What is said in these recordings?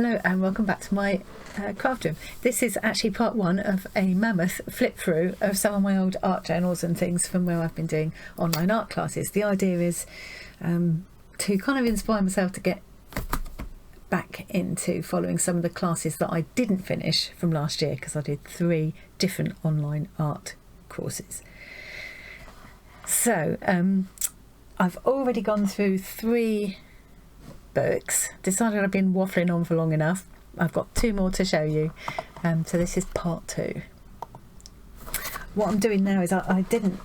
Hello and welcome back to my craft room. This is actually part one of a mammoth flip through of some of my old art journals and things from where I've been doing online art classes. The idea is to kind of inspire myself to get back into following some of the classes that I didn't finish from last year, because I did 3 different online art courses. So I've already gone through 3 books, decided I've been waffling on for long enough. I've got 2 more to show you, so this is part 2. What I'm doing now is I didn't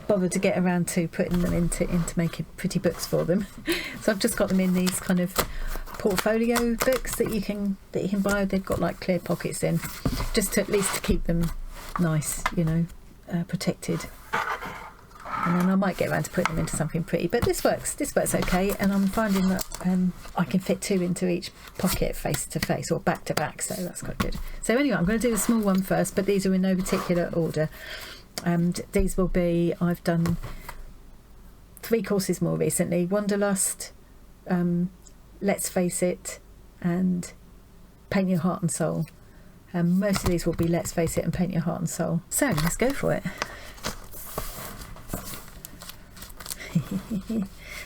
bother to get around to putting them into making pretty books for them, so I've just got them in these kind of portfolio books that you can buy. They've got like clear pockets in, just to at least to keep them nice, you know, protected. And then I might get around to putting them into something pretty, but this works okay, and I'm finding that I can fit 2 into each pocket face to face or back to back, so that's quite good. So anyway, I'm going to do the small one first, but these are in no particular order. And these will be, I've done 3 courses more recently: Wanderlust, Let's Face It, and Paint Your Heart and Soul. Most of these will be Let's Face It and Paint Your Heart and Soul. So let's go for it.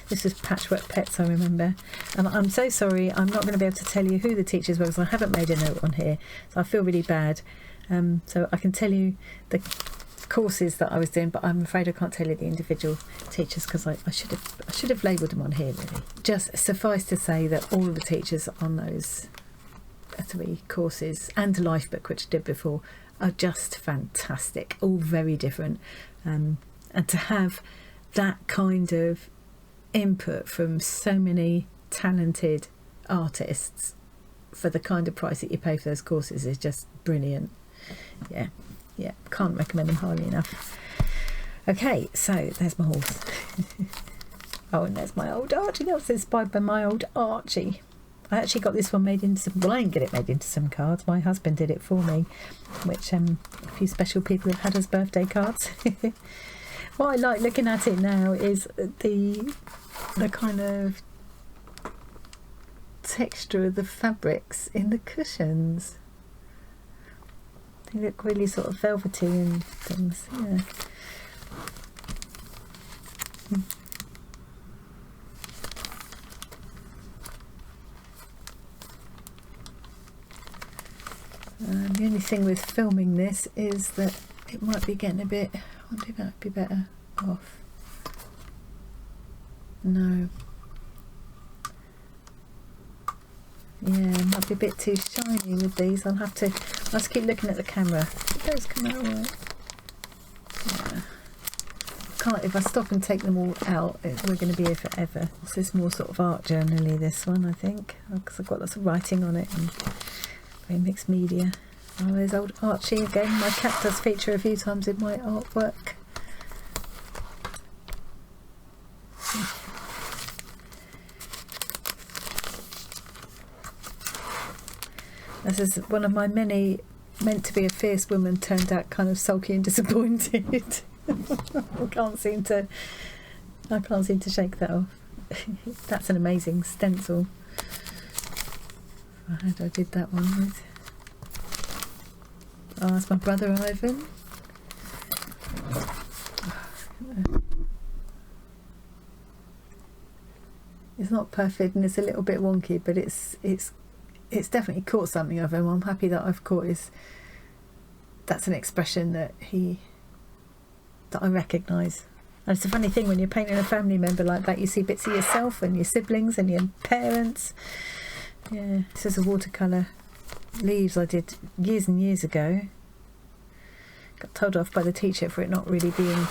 This was Patchwork Pets, I remember, and I'm so sorry I'm not going to be able to tell you who the teachers were because I haven't made a note on here, so I feel really bad. So I can tell you the courses that I was doing, but I'm afraid I can't tell you the individual teachers because I should have labelled them on here really. Just suffice to say that all of the teachers on those 3 courses and the life book, which I did before, are just fantastic, all very different, and to have that kind of input from so many talented artists for the kind of price that you pay for those courses is just brilliant. Yeah, can't recommend them highly enough. Okay, so there's my horse. Oh, and there's my old Archie. I was inspired by my old Archie. I actually got this one made into some, well, I didn't get it made into some cards, my husband did it for me, which a few special people have had as birthday cards. What I like looking at it now is the kind of texture of the fabrics in the cushions. They look really sort of velvety and things, yeah. The only thing with filming this is that it might be getting a bit, I wonder if that would be better off. No. Yeah, it might be a bit too shiny with these. I'll have to keep looking at the camera. Did those come out alright? Yeah. Can't, if I stop and take them all out, we're going to be here forever. This is more sort of art journal-y, this one, I think, because I've got lots of writing on it and very mixed media. Oh, there's old Archie again. My cat does feature a few times in my artwork. This is one of my many meant to be a fierce woman turned out kind of sulky and disappointed. I can't seem to shake that off. That's an amazing stencil. I had I did that one with. Oh, that's my brother Ivan. It's not perfect and it's a little bit wonky, but it's definitely caught something of him. I'm happy that I've caught that's an expression that I recognise. And it's a funny thing when you're painting a family member like that, you see bits of yourself and your siblings and your parents. Yeah, this is a watercolour leaves I did years and years ago. Got told off by the teacher for it not really being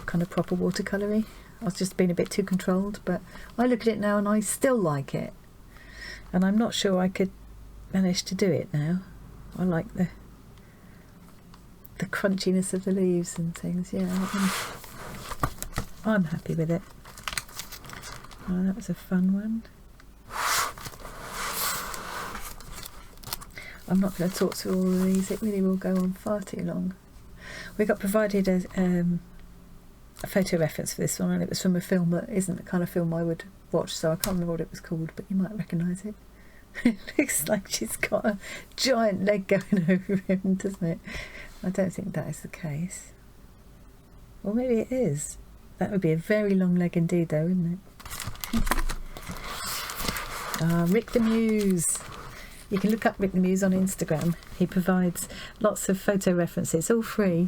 kind of proper watercolour-y. I was just being a bit too controlled, but I look at it now and I still like it. And I'm not sure I could manage to do it now. I like the crunchiness of the leaves and things. Yeah, I'm happy with it. Oh, that was a fun one. I'm not going to talk through all of these, it really will go on far too long. We got provided a photo reference for this one, and it was from a film that isn't the kind of film I would watch, so I can't remember what it was called, but you might recognise it. It looks like she's got a giant leg going over him, doesn't it? I don't think that is the case. Or maybe it is. That would be a very long leg indeed, though, wouldn't it? Rick the Muse. You can look up Rick the Muse on Instagram. He provides lots of photo references, all free,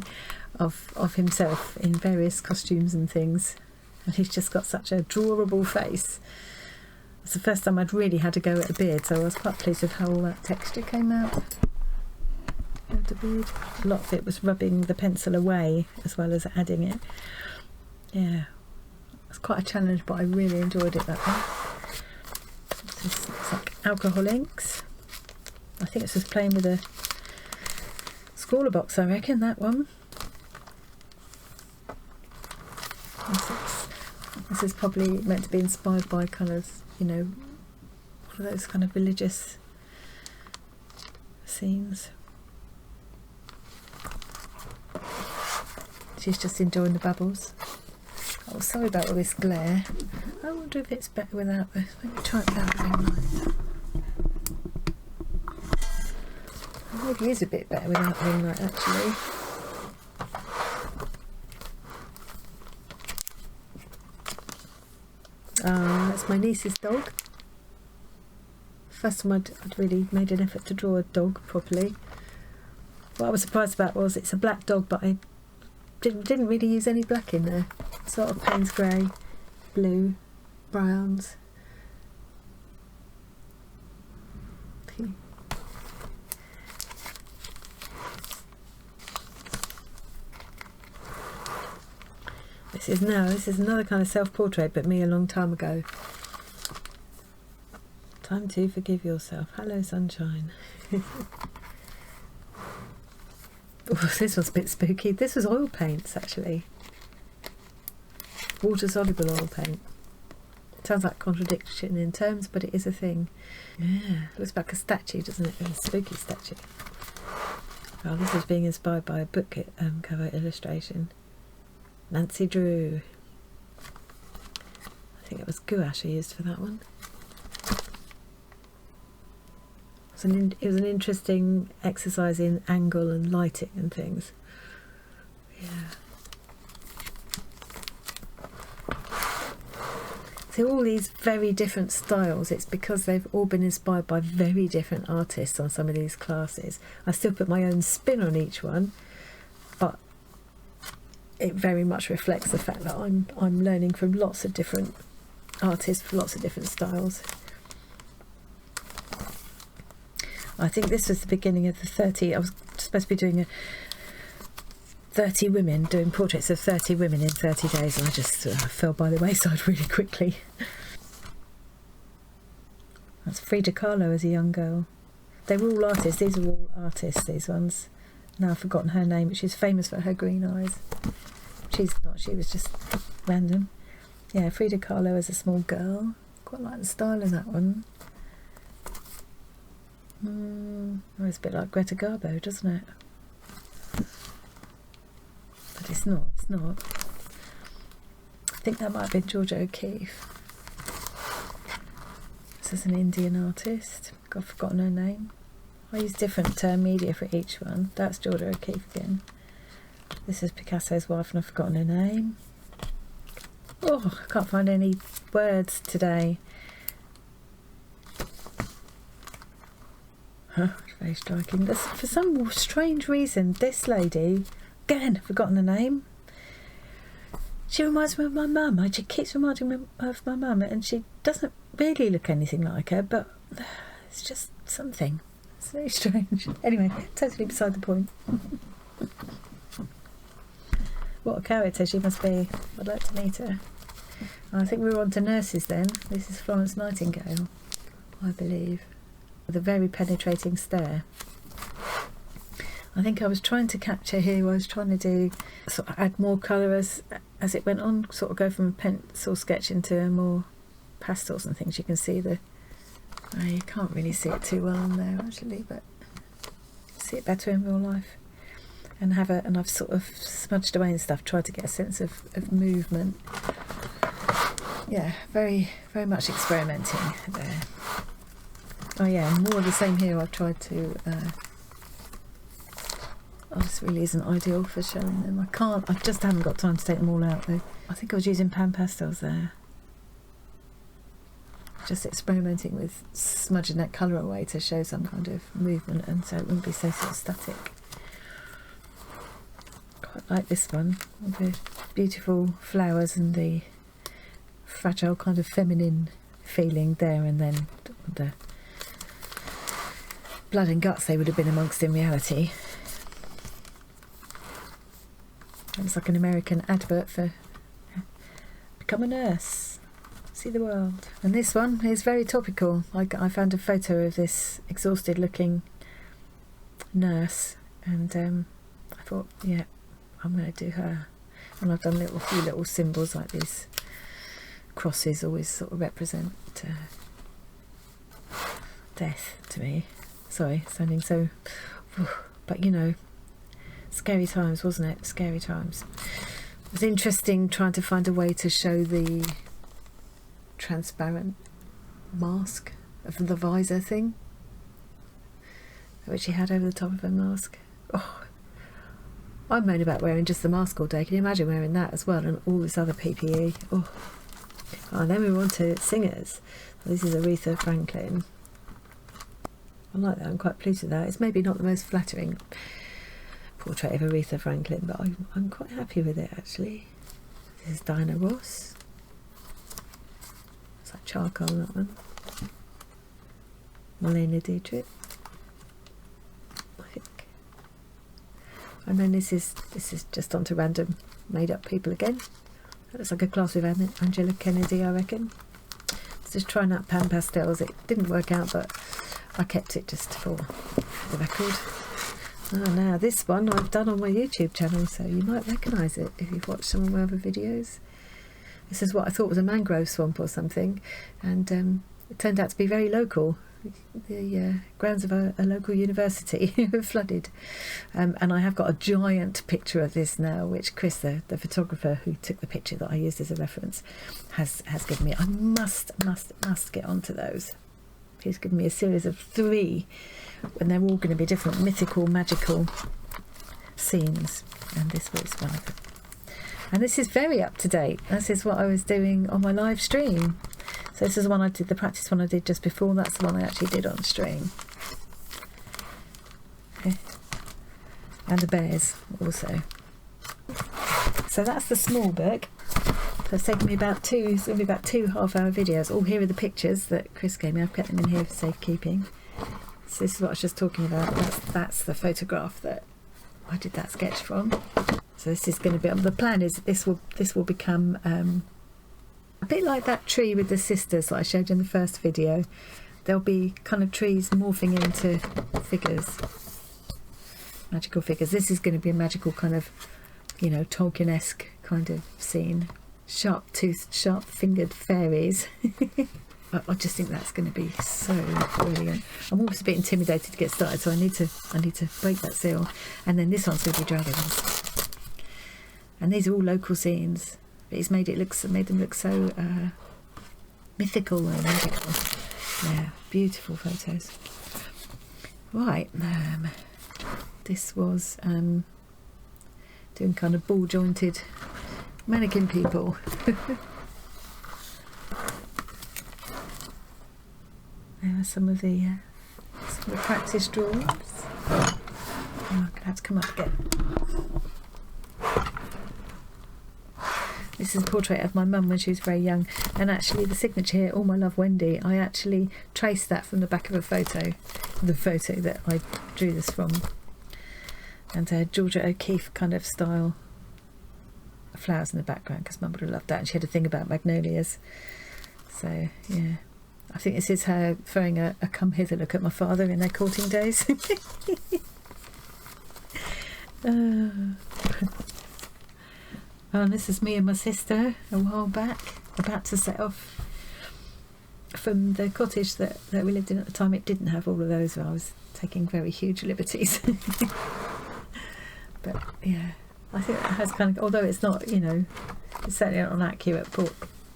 of himself in various costumes and things. And he's just got such a drawable face. It's the first time I'd really had to go at a beard, so I was quite pleased with how all that texture came out of the beard. A lot of it was rubbing the pencil away as well as adding it. Yeah, it's quite a challenge, but I really enjoyed it that way. It's like alcohol inks. I think it's just playing with a scrawler box, I reckon, that one. This is probably meant to be inspired by colours, you know, one of those kind of religious scenes. She's just enjoying the bubbles. Oh, sorry about all this glare. I wonder if it's better without this. Let me try it without the ring light. Maybe it is a bit better without the ring light, actually. That's my niece's dog. First time I'd really made an effort to draw a dog properly. What I was surprised about was it's a black dog, but I didn't really use any black in there. Sort of Payne's grey, blue, browns. This is another kind of self-portrait, but me a long time ago. Time to forgive yourself. Hello, sunshine. Oh, this was a bit spooky. This was oil paints, actually. Water-soluble oil paint. It sounds like contradiction in terms, but it is a thing. Yeah, it looks like a statue, doesn't it? A spooky statue. Oh, this is being inspired by a book cover illustration. Nancy Drew. I think it was gouache I used for that one. It was an interesting exercise in angle and lighting and things. Yeah. So all these very different styles, it's because they've all been inspired by very different artists on some of these classes. I still put my own spin on each one, but it very much reflects the fact that I'm learning from lots of different artists for lots of different styles. I think this was the beginning of the 30. I was supposed to be doing 30 women, doing portraits of 30 women in 30 days, and I just fell by the wayside really quickly. That's Frida Kahlo as a young girl. They were all artists. These are all artists, these ones. Now I've forgotten her name, but she's famous for her green eyes. She's not, she was just random. Yeah, Frida Kahlo as a small girl. Quite like the style in that one. Oh, it's a bit like Greta Garbo, doesn't it? But it's not. I think that might have been Georgia O'Keeffe. This is an Indian artist. I've forgotten her name. I use different media for each one. That's Georgia O'Keeffe again. This is Picasso's wife, and I've forgotten her name. Oh, I can't find any words today. Huh, very striking. For some strange reason, this lady, again, I've forgotten her name. She reminds me of my mum. She keeps reminding me of my mum, and she doesn't really look anything like her, but it's just something. It's very strange. Anyway, totally beside the point. What a character she must be. I'd like to meet her. I think we were on to nurses then. This is Florence Nightingale, I believe. With a very penetrating stare. I think I was trying to capture here, I was trying to do, sort of add more colour as it went on, sort of go from a pencil sketch into more pastels and things. You can see you can't really see it too well on there actually, but see it better in real life. And I've sort of smudged away and stuff, tried to get a sense of movement. Yeah, very, very much experimenting there. Oh yeah, more of the same here. I've tried to... oh, this really isn't ideal for showing them. I just haven't got time to take them all out though. I think I was using pan pastels there. Just experimenting with smudging that colour away to show some kind of movement, and so it wouldn't be so sort of static. Quite like this one, with the beautiful flowers and the fragile kind of feminine feeling there, and then the blood and guts they would have been amongst in reality. It's like an American advert for become a nurse, see the world. And this one is very topical. I found a photo of this exhausted looking nurse, and I thought, yeah, I'm going to do her. And I've done a few little symbols like these crosses always sort of represent death to me. Sorry, sounding so... But you know, scary times, wasn't it? Scary times. It was interesting trying to find a way to show the transparent mask of the visor thing, which she had over the top of her mask. Oh, I moan about wearing just the mask all day. Can you imagine wearing that as well, and all this other PPE? Oh, and then we were on to singers. This is Aretha Franklin. I like that. I'm quite pleased with that. It's maybe not the most flattering portrait of Aretha Franklin, but I'm quite happy with it actually. This is Diana Ross. It's like charcoal, that one. Marlene Dietrich, I think. And then this is just onto random made up people again. That looks like a class with Angela Kennedy, I reckon. It's just trying out pan pastels. It didn't work out, but I kept it just for the record. Oh, now this one I've done on my YouTube channel, so you might recognise it if you've watched some of my other videos. This is what I thought was a mangrove swamp or something, and it turned out to be very local. The grounds of a local university were flooded, and I have got a giant picture of this now, which Chris, the photographer who took the picture that I used as a reference, has given me. I must get onto those. He's given me a series of 3, and they're all going to be different mythical, magical scenes, and this was one of them. And this is very up to date. This is what I was doing on my live stream. So this is the one I did, the practice one I did just before. That's the one I actually did on stream. Okay. And the bears also. So that's the small book. So it's taken me about 2 half-hour videos. Oh, here are the pictures that Chris gave me. I've kept them in here for safekeeping. So this is what I was just talking about. That's the photograph that I did that sketch from. So this is going to be, the plan is that this will become a bit like that tree with the sisters that I showed in the first video. There'll be kind of trees morphing into figures, magical figures. This is going to be a magical kind of, you know, Tolkien-esque kind of scene. Sharp-toothed, sharp-fingered fairies. I just think that's going to be so brilliant. I'm always a bit intimidated to get started, so I need to break that seal. And then this one's going to be dragons. And these are all local scenes, but he's made them look so mythical and magical. Yeah, beautiful photos. Right, this was doing kind of ball jointed mannequin people. There are some of the practice drawings. Oh, I'm gonna have to come up again. This is a portrait of my mum when she was very young, and actually the signature here, "All My Love, Wendy," I actually traced that from the back of a photo, the photo that I drew this from. And Georgia O'Keeffe kind of style flowers in the background, because Mum would have loved that, and she had a thing about magnolias. So yeah, I think this is her throwing a come hither look at my father in their courting days. Oh, and this is me and my sister a while back, about to set off from the cottage that we lived in at the time. It didn't have all of those, I was taking very huge liberties. But yeah, I think it has kind of, although it's not, you know, it's certainly not an accurate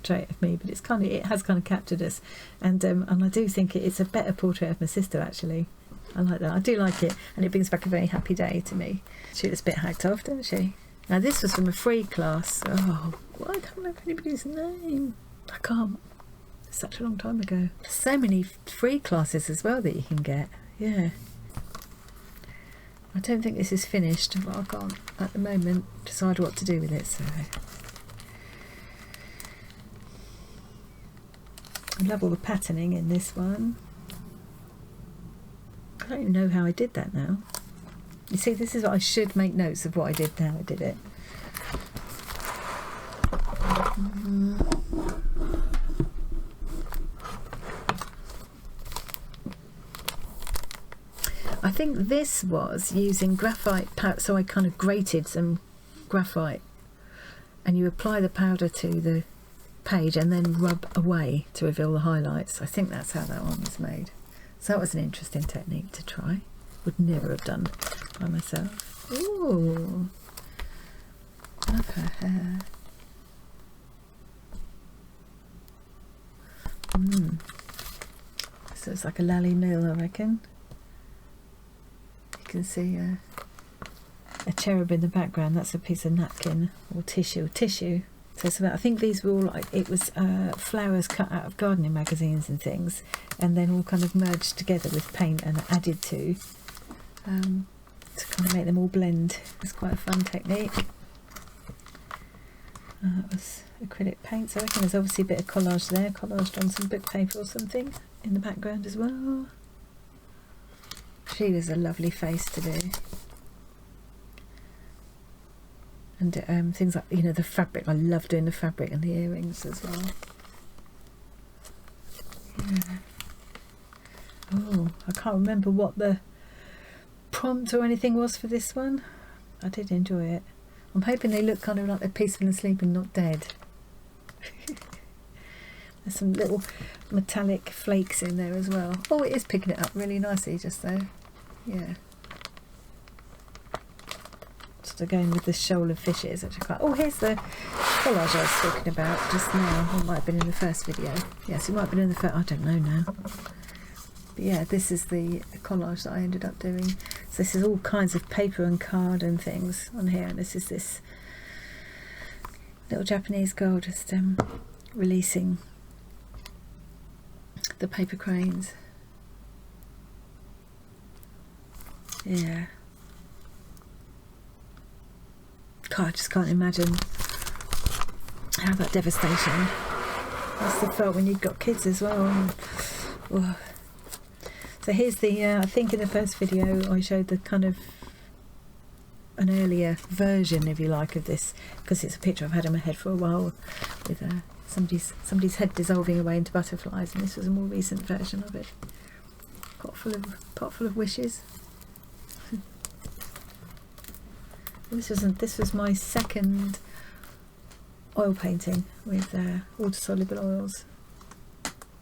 portrait of me, but it has kind of captured us, and I do think it's a better portrait of my sister actually. I like that. I do like it, and it brings back a very happy day to me. She looks a bit hacked off, doesn't she? Now this was from a free class. Oh, I can't remember anybody's name. I can't. It's such a long time ago. So many free classes as well that you can get. Yeah. I don't think this is finished, but I can't at the moment decide what to do with it. So I love all the patterning in this one. I don't even know how I did that now. You see, this is what I should make notes of what I did now I did it. I think this was using graphite powder, so I kind of grated some graphite, and you apply the powder to the page and then rub away to reveal the highlights. I think that's how that one was made. So that was an interesting technique to try. Would never have done by myself. Ooh, love her hair. So it's like a lally mill, I reckon. You can see a cherub in the background. That's a piece of napkin or tissue. So it's about, I think these were all like, it was flowers cut out of gardening magazines and things, and then all kind of merged together with paint and added to kind of make them all blend. It's quite a fun technique. That was acrylic paint, so I reckon there's obviously a bit of collage there, collaged on some book paper or something in the background as well. She was a lovely face to do. And things like, you know, the fabric. I love doing the fabric and the earrings as well. Yeah. Oh, I can't remember what the prompt or anything was for this one. I did enjoy it. I'm hoping they look kind of like they're peaceful and sleeping, not dead. There's some little metallic flakes in there as well. Oh, it is picking it up really nicely just there. Yeah. Sort of going with the shoal of fishes, which I quite... Oh, here's the collage I was talking about just now. It might have been in the first video. Yes, it might have been in the first... I don't know now. But yeah, this is the collage that I ended up doing. So this is all kinds of paper and card and things on here. And this is this little Japanese girl just releasing the paper cranes. Yeah. God, I just can't imagine how that devastation must have felt when you've got kids as well. Whoa. So here's the, I think in the first video I showed the kind of an earlier version, if you like, of this, because it's a picture I've had in my head for a while with somebody's head dissolving away into butterflies, and this was a more recent version of it. Pot full of wishes. This was my second oil painting with water soluble oils.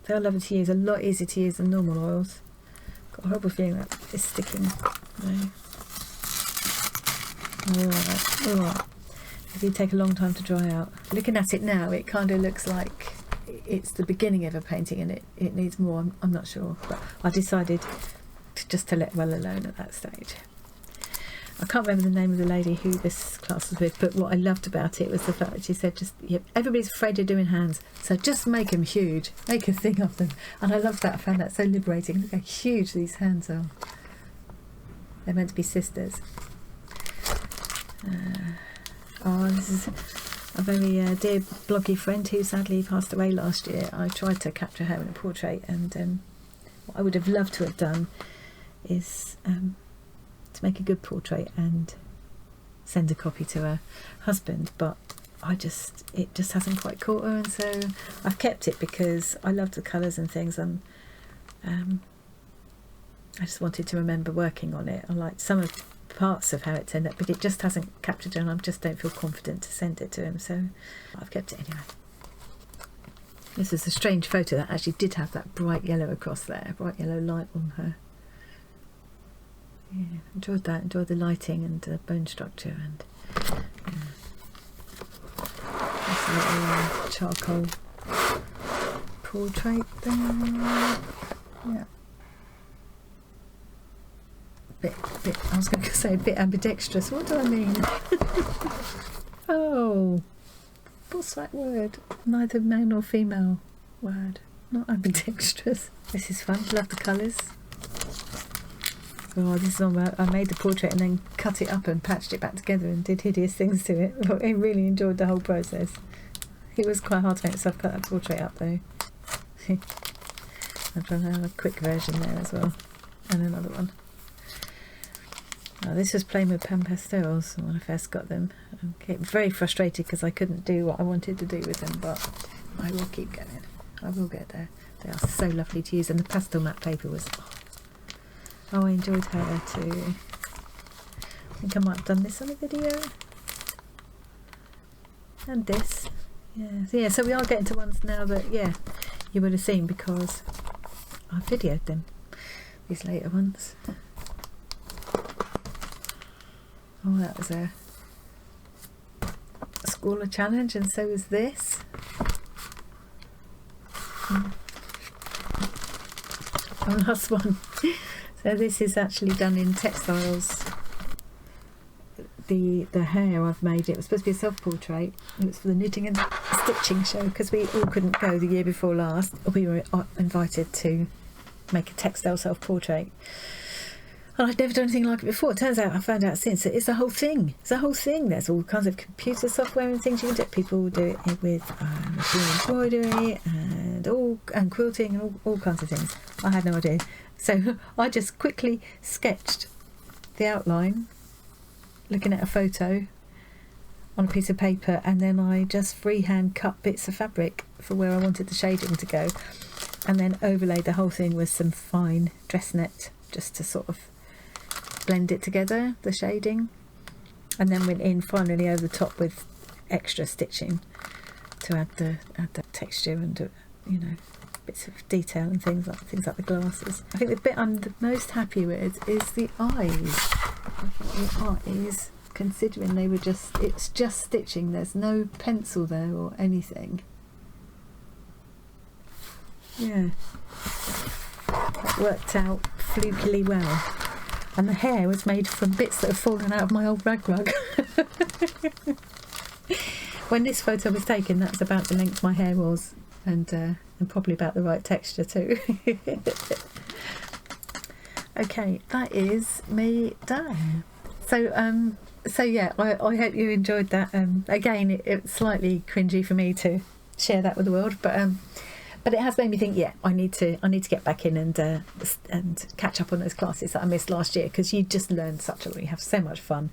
They are lovely to use, a lot easier to use than normal oils. Got a horrible feeling that it's sticking. No. Alright. It did take a long time to dry out. Looking at it now, it kind of looks like it's the beginning of a painting and it needs more. I'm not sure, but I decided just to let well alone at that stage. I can't remember the name of the lady who this class was with, but what I loved about it was the fact that she said, everybody's afraid of doing hands, so just make them huge, make a thing of them. And I loved that. I found that so liberating. Look how huge these hands are. They're meant to be sisters. This is a very dear bloggy friend who sadly passed away last year. I tried to capture her in a portrait, and what I would have loved to have done is to make a good portrait and send a copy to her husband, but it just hasn't quite caught her, and so I've kept it because I loved the colours and things, and I just wanted to remember working on it. I liked some of parts of how it turned out, but it just hasn't captured her, and I just don't feel confident to send it to him, so I've kept it anyway. This is a strange photo that actually did have that bright yellow across there, bright yellow light on her. Yeah, enjoyed that, enjoyed the lighting and the bone structure, and that's a little charcoal portrait there. Yeah. I was going to say a bit ambidextrous. What do I mean? Oh, what's that word? Neither male nor female word. Not ambidextrous. This is fun. Love the colours. Oh, this is on where I made the portrait and then cut it up and patched it back together and did hideous things to it. But I really enjoyed the whole process. It was quite hard to make myself cut that portrait up though. I'm trying to have a quick version there as well. And another one. Oh, this was playing with pen pastels when I first got them. I get very frustrated because I couldn't do what I wanted to do with them, but I will keep going. I will get there. They are so lovely to use, and the pastel matte paper was... Oh, I enjoyed her too. I think I might have done this on a video. And this. Yeah, so we are getting to ones now that, yeah, you would have seen because I videoed them. These later ones. Oh, that was a Squaller challenge, and so was this. Oh, last one. So this is actually done in textiles. The hair I've made, it was supposed to be a self-portrait. It was for the knitting and stitching show because we all couldn't go the year before last. We were invited to make a textile self-portrait. And I'd never done anything like it before. It turns out, I found out since, that it's a whole thing. It's a whole thing. There's all kinds of computer software and things you can do. People do it with machine embroidery and quilting and all kinds of things. I had no idea. So I just quickly sketched the outline, looking at a photo on a piece of paper, and then I just freehand cut bits of fabric for where I wanted the shading to go, and then overlaid the whole thing with some fine dress net just to sort of blend it together, the shading, and then went in finally over the top with extra stitching to add the texture and bits of detail and things like the glasses. I think the bit I'm the most happy with is the eyes. I think the eyes, considering it's just stitching, there's no pencil there or anything. Yeah, that worked out flukily well. And the hair was made from bits that have fallen out of my old rag rug. When this photo was taken, that's about the length my hair was, and probably about the right texture too. Okay, that is me done. So yeah, I hope you enjoyed that. Again, it's slightly cringy for me to share that with the world, but it has made me think. Yeah, I need to get back in and catch up on those classes that I missed last year, because you just learn such a lot. You have so much fun,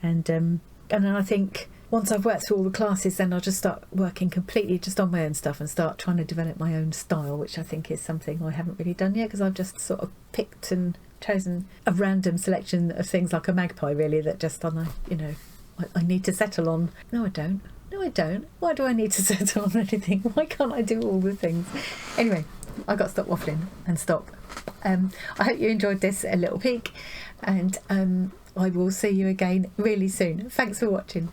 and then I think once I've worked through all the classes, then I'll just start working completely just on my own stuff and start trying to develop my own style, which I think is something I haven't really done yet, because I've just sort of picked and chosen a random selection of things like a magpie, really, that just I need to settle on. No, I don't. Why do I need to settle on anything? Why can't I do all the things? Anyway, I got to stop waffling and stop. I hope you enjoyed this little peek, and I will see you again really soon. Thanks for watching.